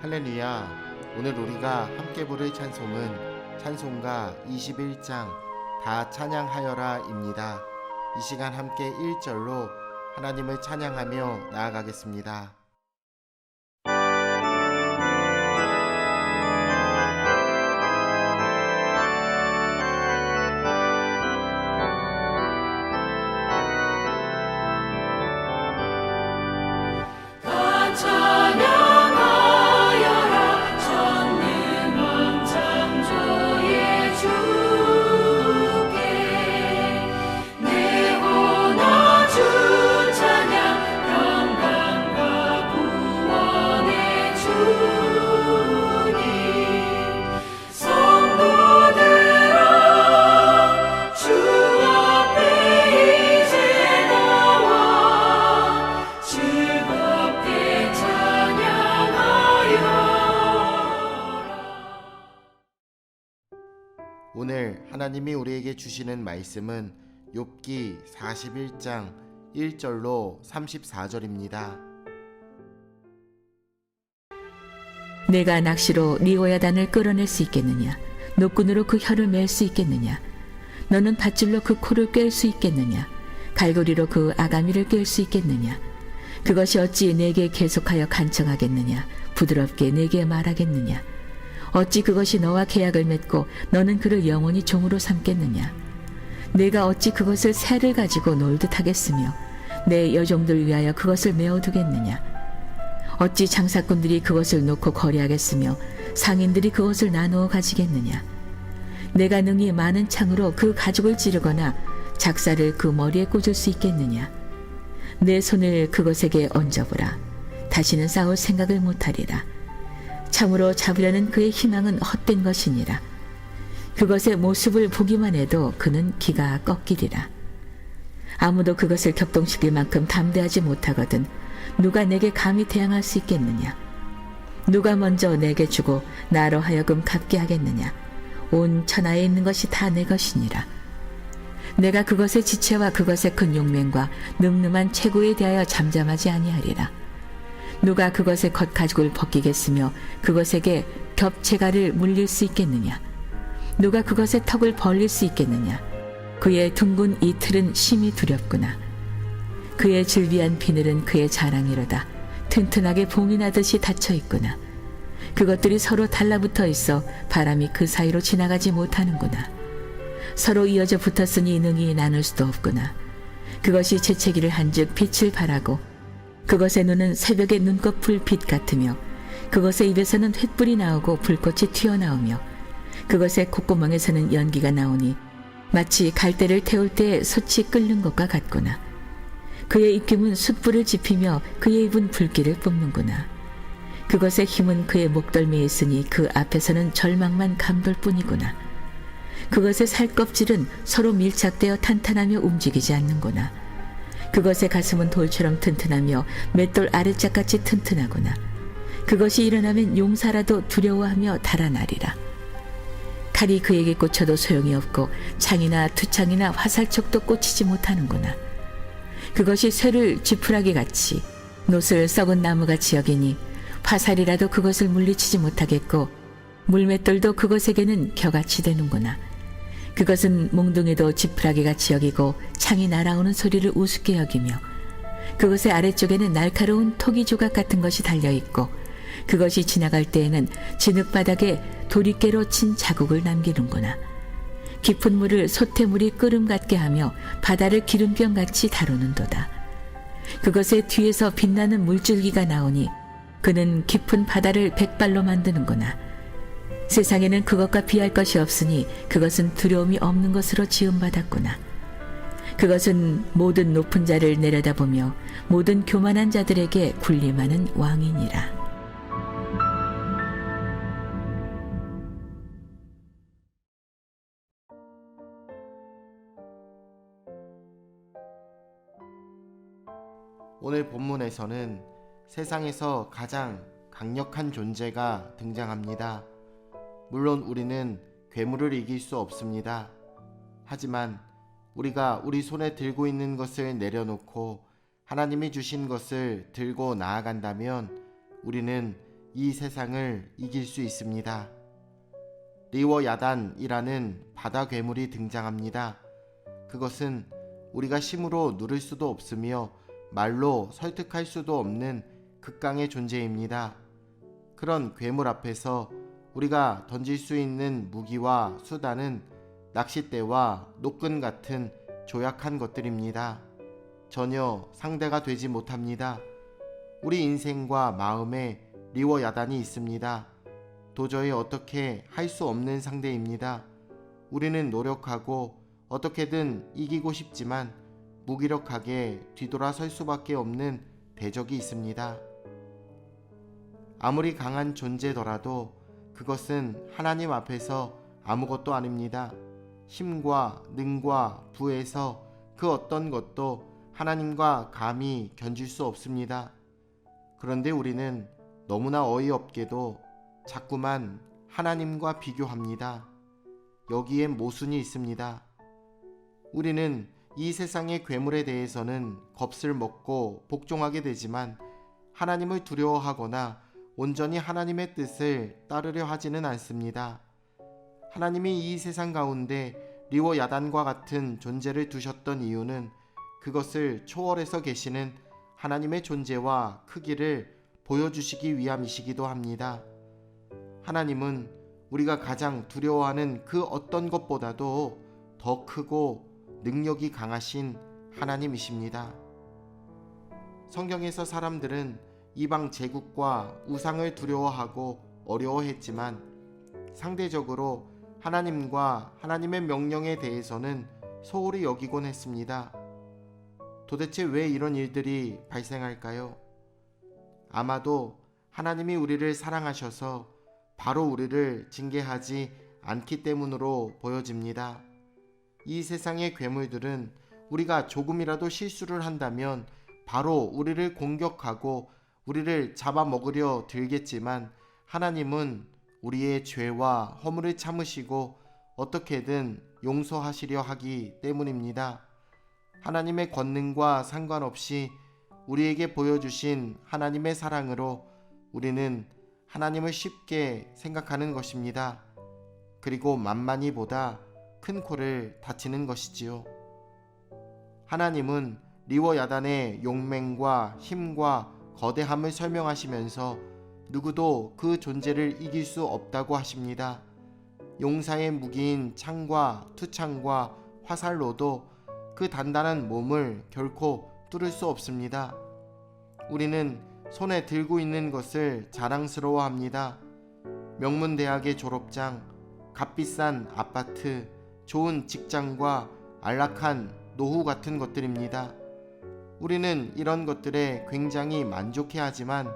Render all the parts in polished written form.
할렐루야. 오늘 우리가 함께 부를 찬송은 찬송가 21장 다 찬양하여라입니다. 이 시간 함께 1절로 하나님을 찬양하며 나아가겠습니다. 오늘 하나님이 우리에게 주시는 말씀은 욥기 41장 1절로 34절입니다. 내가 낚시로 리오야단을 끌어낼 수 있겠느냐? 노끈으로 그 혀를 맬 수 있겠느냐? 너는 밧줄로 그 코를 꿰 수 있겠느냐? 갈고리로 그 아가미를 꿰 수 있겠느냐? 그것이 어찌 내게 계속하여 간청하겠느냐? 부드럽게 내게 말하겠느냐? 어찌 그것이 너와 계약을 맺고 너는 그를 영원히 종으로 삼겠느냐? 내가 어찌 그것을 새를 가지고 놀듯 하겠으며 내 여종들 위하여 그것을 메어두겠느냐? 어찌 장사꾼들이 그것을 놓고 거래하겠으며 상인들이 그것을 나누어 가지겠느냐? 내가 능히 많은 창으로 그 가죽을 찌르거나 작사를 그 머리에 꽂을 수 있겠느냐? 내 손을 그것에게 얹어보라. 다시는 싸울 생각을 못하리라. 참으로 잡으려는 그의 희망은 헛된 것이니라. 그것의 모습을 보기만 해도 그는 기가 꺾이리라. 아무도 그것을 격동시킬 만큼 담대하지 못하거든 누가 내게 감히 대항할 수 있겠느냐? 누가 먼저 내게 주고 나로 하여금 갚게 하겠느냐? 온 천하에 있는 것이 다 내 것이니라. 내가 그것의 지체와 그것의 큰 용맹과 늠름한 체구에 대하여 잠잠하지 아니하리라. 누가 그것의 겉가죽을 벗기겠으며 그것에게 겹체가를 물릴 수 있겠느냐? 누가 그것의 턱을 벌릴 수 있겠느냐? 그의 둥근 이틀은 심히 두렵구나. 그의 즐비한 비늘은 그의 자랑이로다. 튼튼하게 봉이 나듯이 닫혀 있구나. 그것들이 서로 달라붙어 있어 바람이 그 사이로 지나가지 못하는구나. 서로 이어져 붙었으니 능히 나눌 수도 없구나. 그것이 재채기를 한즉 빛을 발하고 그것의 눈은 새벽의 눈꺼풀 빛 같으며 그것의 입에서는 횃불이 나오고 불꽃이 튀어나오며 그것의 콧구멍에서는 연기가 나오니 마치 갈대를 태울 때 솥이 끓는 것과 같구나. 그의 입김은 숯불을 지피며 그의 입은 불길을 뿜는구나. 그것의 힘은 그의 목덜미에 있으니 그 앞에서는 절망만 감돌 뿐이구나. 그것의 살껍질은 서로 밀착되어 탄탄하며 움직이지 않는구나. 그것의 가슴은 돌처럼 튼튼하며 맷돌 아래짝같이 튼튼하구나. 그것이 일어나면 용사라도 두려워하며 달아나리라. 칼이 그에게 꽂혀도 소용이 없고 창이나 투창이나 화살촉도 꽂히지 못하는구나. 그것이 쇠를 쥐푸라기같이 놋을 썩은 나무같이 여기니 화살이라도 그것을 물리치지 못하겠고 물맷돌도 그것에게는 겨같이 되는구나. 그것은 몽둥이도 지푸라기같이 여기고 창이 날아오는 소리를 우습게 여기며 그것의 아래쪽에는 날카로운 토기 조각 같은 것이 달려있고 그것이 지나갈 때에는 진흙바닥에 도리깨로 친 자국을 남기는구나. 깊은 물을 솥태물이 끓음 같게 하며 바다를 기름병같이 다루는도다. 그것의 뒤에서 빛나는 물줄기가 나오니 그는 깊은 바다를 백발로 만드는구나. 세상에는 그것과 비할 것이 없으니 그것은 두려움이 없는 것으로 지음받았구나. 그것은 모든 높은 자를 내려다보며 모든 교만한 자들에게 군림하는 왕이니라. 오늘 본문에서는 세상에서 가장 강력한 존재가 등장합니다. 물론 우리는 괴물을 이길 수 없습니다. 하지만 우리가 우리 손에 들고 있는 것을 내려놓고 하나님이 주신 것을 들고 나아간다면 우리는 이 세상을 이길 수 있습니다. 리워야단이라는 바다 괴물이 등장합니다. 그것은 우리가 힘으로 누를 수도 없으며 말로 설득할 수도 없는 극강의 존재입니다. 그런 괴물 앞에서 우리가 던질 수 있는 무기와 수단은 낚싯대와 노끈 같은 조약한 것들입니다. 전혀 상대가 되지 못합니다. 우리 인생과 마음에 리워야단이 있습니다. 도저히 어떻게 할 수 없는 상대입니다. 우리는 노력하고 어떻게든 이기고 싶지만 무기력하게 뒤돌아설 수밖에 없는 대적이 있습니다. 아무리 강한 존재더라도 그것은 하나님 앞에서 아무것도 아닙니다. 힘과 능과 부에서 그 어떤 것도 하나님과 감히 견줄 수 없습니다. 그런데 우리는 너무나 어이없게도 자꾸만 하나님과 비교합니다. 여기엔 모순이 있습니다. 우리는 이 세상의 괴물에 대해서는 겁을 먹고 복종하게 되지만 하나님을 두려워하거나 온전히 하나님의 뜻을 따르려 하지는 않습니다. 하나님이 이 세상 가운데 리워야단과 같은 존재를 두셨던 이유는 그것을 초월해서 계시는 하나님의 존재와 크기를 보여주시기 위함이시기도 합니다. 하나님은 우리가 가장 두려워하는 그 어떤 것보다도 더 크고 능력이 강하신 하나님이십니다. 성경에서 사람들은 이방 제국과 우상을 두려워하고 어려워했지만 상대적으로 하나님과 하나님의 명령에 대해서는 소홀히 여기곤 했습니다. 도대체 왜 이런 일들이 발생할까요? 아마도 하나님이 우리를 사랑하셔서 바로 우리를 징계하지 않기 때문으로 보여집니다. 이 세상의 괴물들은 우리가 조금이라도 실수를 한다면 바로 우리를 공격하고 우리를 잡아먹으려 들겠지만 하나님은 우리의 죄와 허물을 참으시고 어떻게든 용서하시려 하기 때문입니다. 하나님의 권능과 상관없이 우리에게 보여주신 하나님의 사랑으로 우리는 하나님을 쉽게 생각하는 것입니다. 그리고 만만히보다 큰 코를 다치는 것이지요. 하나님은 리워야단의 용맹과 힘과 거대함을 설명하시면서 누구도 그 존재를 이길 수 없다고 하십니다. 용사의 무기인 창과 투창과 화살로도 그 단단한 몸을 결코 뚫을 수 없습니다. 우리는 손에 들고 있는 것을 자랑스러워합니다. 명문대학의 졸업장, 값비싼 아파트, 좋은 직장과 안락한 노후 같은 것들입니다. 우리는 이런 것들에 굉장히 만족해하지만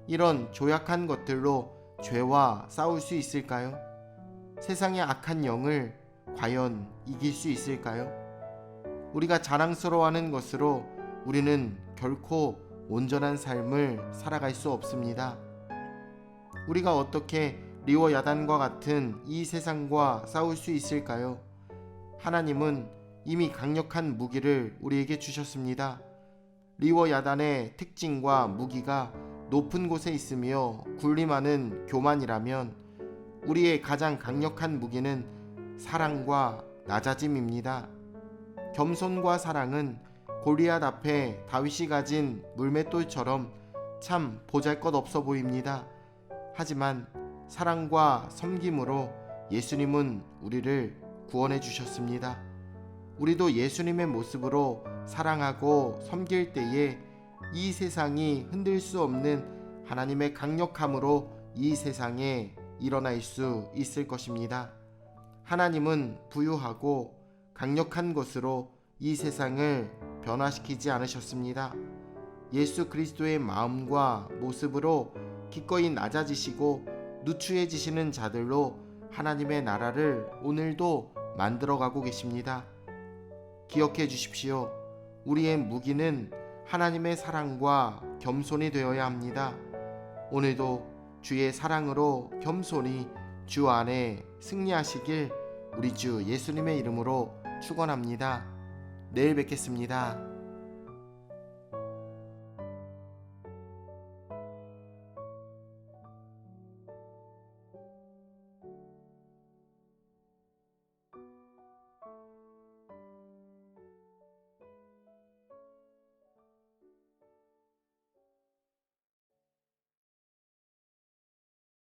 이런 조약한 것들로 죄와 싸울 수 있을까요? 세상의 악한 영을 과연 이길 수 있을까요? 우리가 자랑스러워하는 것으로 우리는 결코 온전한 삶을 살아갈 수 없습니다. 우리가 어떻게 리워야단과 같은 이 세상과 싸울 수 있을까요? 하나님은 이미 강력한 무기를 우리에게 주셨습니다. 리워야단의 특징과 무기가 높은 곳에 있으며 군림하는 교만이라면 우리의 가장 강력한 무기는 사랑과 낮아짐입니다. 겸손과 사랑은 골리앗 앞에 다윗이 가진 물맷돌처럼 참 보잘것없어 보입니다. 하지만 사랑과 섬김으로 예수님은 우리를 구원해 주셨습니다. 우리도 예수님의 모습으로 사랑하고 섬길 때에 이 세상이 흔들 수 없는 하나님의 강력함으로 이 세상에 일어날 수 있을 것입니다. 하나님은 부유하고 강력한 것으로 이 세상을 변화시키지 않으셨습니다. 예수 그리스도의 마음과 모습으로 기꺼이 낮아지시고 누추해지시는 자들로 하나님의 나라를 오늘도 만들어가고 계십니다. 기억해 주십시오. 우리의 무기는 하나님의 사랑과 겸손이 되어야 합니다. 오늘도 주의 사랑으로 겸손히 주 안에 승리하시길 우리 주 예수님의 이름으로 축원합니다. 내일 뵙겠습니다.